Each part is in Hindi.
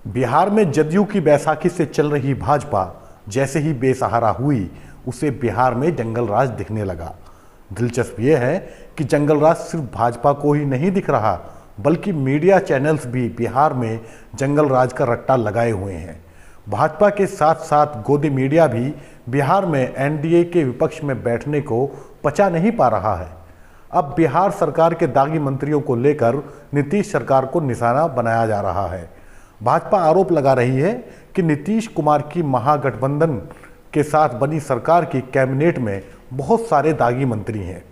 बिहार में जदयू की बैसाखी से चल रही भाजपा जैसे ही बेसहारा हुई, उसे बिहार में जंगल राज दिखने लगा। दिलचस्प यह है कि जंगल राज सिर्फ भाजपा को ही नहीं दिख रहा, बल्कि मीडिया चैनल्स भी बिहार में जंगल राज का रट्टा लगाए हुए हैं। भाजपा के साथ साथ गोदी मीडिया भी बिहार में एनडीए के विपक्ष में बैठने को पचा नहीं पा रहा है। अब बिहार सरकार के दागी मंत्रियों को लेकर नीतीश सरकार को निशाना बनाया जा रहा है। भाजपा आरोप लगा रही है कि नीतीश कुमार की महागठबंधन के साथ बनी सरकार की कैबिनेट में बहुत सारे दागी मंत्री हैं।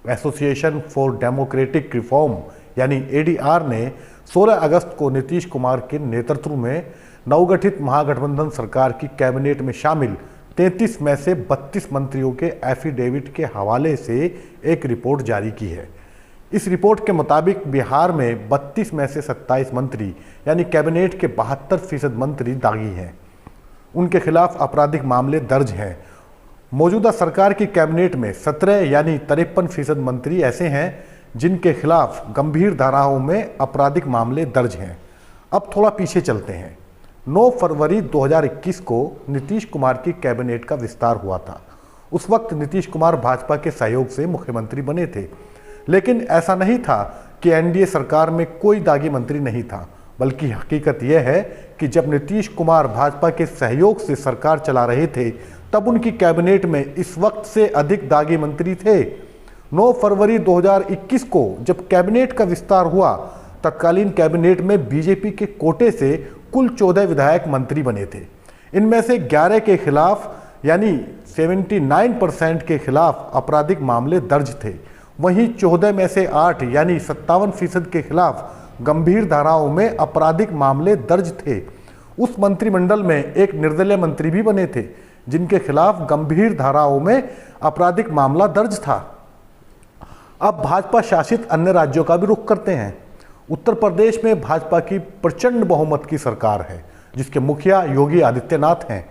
एसोसिएशन फॉर डेमोक्रेटिक रिफॉर्म यानी एडीआर ने 16 अगस्त को नीतीश कुमार के नेतृत्व में नवगठित महागठबंधन सरकार की कैबिनेट में शामिल 33 में से 32 मंत्रियों के एफिडेविट के हवाले से एक रिपोर्ट जारी की है। इस रिपोर्ट के मुताबिक बिहार में 32 में से 27 मंत्री यानी कैबिनेट के 72% मंत्री दागी हैं। उनके खिलाफ आपराधिक मामले दर्ज हैं। मौजूदा सरकार की कैबिनेट में 17 यानी 53% मंत्री ऐसे हैं जिनके खिलाफ गंभीर धाराओं में आपराधिक मामले दर्ज हैं। अब थोड़ा पीछे चलते हैं। 9 फरवरी 2021 को नीतीश कुमार की कैबिनेट का विस्तार हुआ था। उस वक्त नीतीश कुमार भाजपा के सहयोग से मुख्यमंत्री बने थे, लेकिन ऐसा नहीं था कि एनडीए सरकार में कोई दागी मंत्री नहीं था, बल्कि हकीकत यह है कि जब नीतीश कुमार भाजपा के सहयोग से सरकार चला रहे थे, तब उनकी कैबिनेट में इस वक्त से अधिक दागी मंत्री थे। 9 फरवरी 2021 को जब कैबिनेट का विस्तार हुआ, तत्कालीन कैबिनेट में बीजेपी के कोटे से कुल 14 विधायक मंत्री बने थे। इनमें से 11 के खिलाफ यानी 79% के खिलाफ आपराधिक मामले दर्ज थे। वहीं 14 में से 8 यानी 57% के खिलाफ गंभीर धाराओं में आपराधिक मामले दर्ज थे। उस मंत्रिमंडल में एक निर्दलीय मंत्री भी बने थे जिनके खिलाफ गंभीर धाराओं में आपराधिक मामला दर्ज था। अब भाजपा शासित अन्य राज्यों का भी रुख करते हैं। उत्तर प्रदेश में भाजपा की प्रचंड बहुमत की सरकार है, जिसके मुखिया योगी आदित्यनाथ हैं।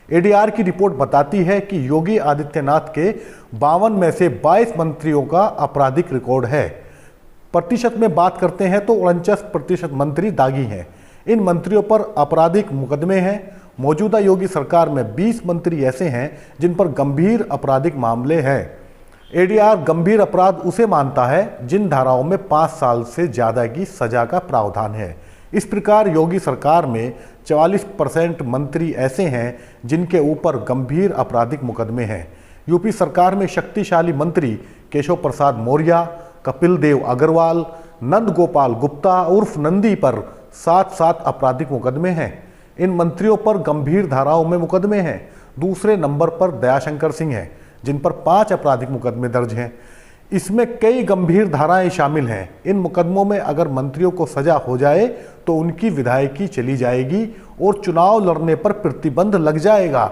एडीआर की रिपोर्ट बताती है कि योगी आदित्यनाथ के 52 में से 22 मंत्रियों का आपराधिक रिकॉर्ड है। प्रतिशत में बात करते हैं तो 49% मंत्री दागी हैं। इन मंत्रियों पर आपराधिक मुकदमे हैं। मौजूदा योगी सरकार में 20 मंत्री ऐसे हैं जिन पर गंभीर आपराधिक मामले हैं। एडीआर गंभीर अपराध उसे मानता है जिन धाराओं में 5 साल से ज़्यादा की सजा का प्रावधान है। इस प्रकार योगी सरकार में 44% मंत्री ऐसे हैं जिनके ऊपर गंभीर आपराधिक मुकदमे हैं। यूपी सरकार में शक्तिशाली मंत्री केशव प्रसाद मौर्य, कपिल देव अग्रवाल, नंद गोपाल गुप्ता उर्फ नंदी पर 7 आपराधिक मुकदमे हैं। इन मंत्रियों पर गंभीर धाराओं में मुकदमे हैं। दूसरे नंबर पर दयाशंकर सिंह हैं जिन पर 5 आपराधिक मुकदमे दर्ज हैं। इसमें कई गंभीर धाराएं शामिल हैं। इन मुकदमों में अगर मंत्रियों को सजा हो जाए तो उनकी विधायकी चली जाएगी और चुनाव लड़ने पर प्रतिबंध लग जाएगा।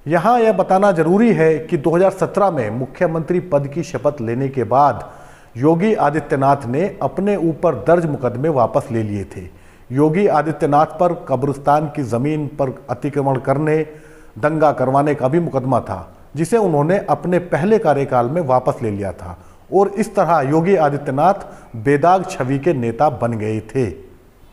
यहाँ यह बताना जरूरी है कि 2017 में मुख्यमंत्री पद की शपथ लेने के बाद योगी आदित्यनाथ ने अपने ऊपर दर्ज मुकदमे वापस ले लिए थे। योगी आदित्यनाथ पर कब्रिस्तान की जमीन पर अतिक्रमण करने, दंगा करवाने का भी मुकदमा था, जिसे उन्होंने अपने पहले कार्यकाल में वापस ले लिया था और इस तरह योगी आदित्यनाथ बेदाग छवि के नेता बन गए थे।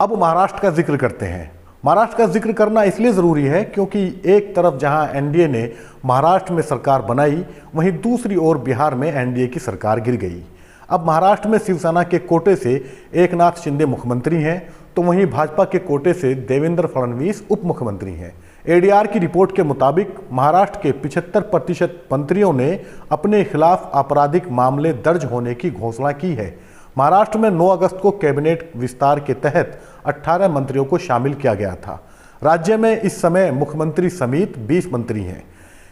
अब महाराष्ट्र का जिक्र करते हैं। महाराष्ट्र का जिक्र करना इसलिए ज़रूरी है क्योंकि एक तरफ जहां एनडीए ने महाराष्ट्र में सरकार बनाई, वहीं दूसरी ओर बिहार में एनडीए की सरकार गिर गई। अब महाराष्ट्र में शिवसेना के कोटे से एकनाथ शिंदे मुख्यमंत्री हैं, तो वहीं भाजपा के कोटे से देवेंद्र फडणवीस उप मुख्यमंत्री हैं। एडीआर की रिपोर्ट के मुताबिक महाराष्ट्र के 75% मंत्रियों ने अपने खिलाफ आपराधिक मामले दर्ज होने की घोषणा की है। महाराष्ट्र में 9 अगस्त को कैबिनेट विस्तार के तहत 18 मंत्रियों को शामिल किया गया था। राज्य में इस समय मुख्यमंत्री समेत 20 मंत्री हैं।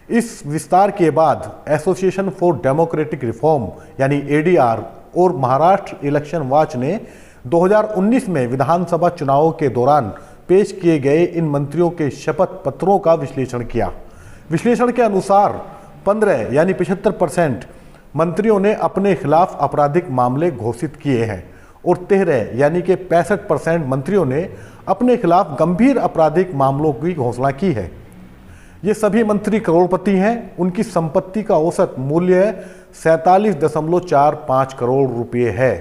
इस विस्तार के बाद एसोसिएशन फॉर डेमोक्रेटिक रिफॉर्म यानी एडीआर और महाराष्ट्र इलेक्शन वॉच ने 2019 में विधानसभा चुनावों के दौरान पेश किए गए इन मंत्रियों के शपथ पत्रों का विश्लेषण किया। विश्लेषण के अनुसार 15 यानी 75% मंत्रियों ने अपने खिलाफ आपराधिक मामले घोषित किए हैं और 13 यानी कि 65% मंत्रियों ने अपने खिलाफ गंभीर आपराधिक मामलों की घोषणा की है। ये सभी मंत्री करोड़पति हैं। उनकी संपत्ति का औसत मूल्य 47.45 करोड़ रुपये है।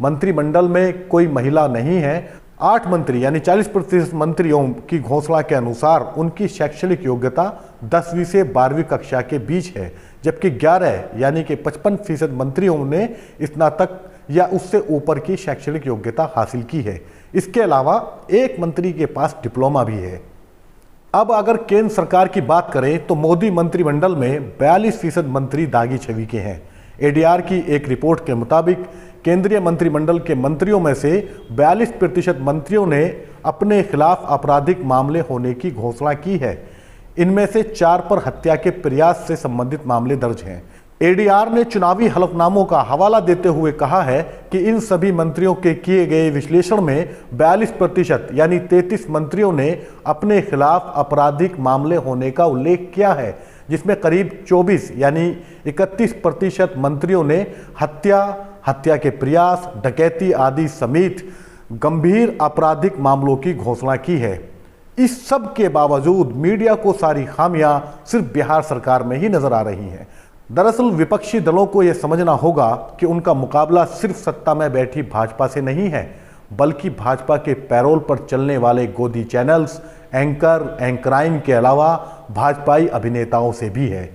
मंत्रिमंडल में कोई महिला नहीं है, 8 मंत्री यानी 40% मंत्रियों की घोषणा के अनुसार उनकी शैक्षणिक योग्यता 10वीं से 12वीं कक्षा के बीच है, जबकि 11 यानी कि 55% मंत्रियों ने स्नातक या उससे ऊपर की शैक्षणिक योग्यता हासिल की है। इसके अलावा एक मंत्री के पास डिप्लोमा भी है। अब अगर केंद्र सरकार की बात करें तो मोदी मंत्रिमंडल में 42% मंत्री दागी छवि के हैं। एडीआर की एक रिपोर्ट के मुताबिक केंद्रीय मंत्रिमंडल के मंत्रियों में से 42% मंत्रियों ने अपने खिलाफ आपराधिक मामले होने की घोषणा की है। इनमें से 4 पर हत्या के प्रयास से संबंधित मामले दर्ज हैं। एडीआर ने चुनावी हलफनामों का हवाला देते हुए कहा है कि इन सभी मंत्रियों के किए गए विश्लेषण में 42% यानी 33 मंत्रियों ने अपने खिलाफ आपराधिक मामले होने का उल्लेख किया है, जिसमें करीब 24 यानी 31% मंत्रियों ने हत्या के प्रयास, डकैती आदि समेत गंभीर आपराधिक मामलों की घोषणा की है। इस सब के बावजूद मीडिया को सारी खामियां सिर्फ बिहार सरकार में ही नजर आ रही हैं। दरअसल विपक्षी दलों को यह समझना होगा कि उनका मुकाबला सिर्फ सत्ता में बैठी भाजपा से नहीं है, बल्कि भाजपा के पैरोल पर चलने वाले गोदी चैनल्स, एंकराइन के अलावा भाजपाई अभिनेताओं से भी है।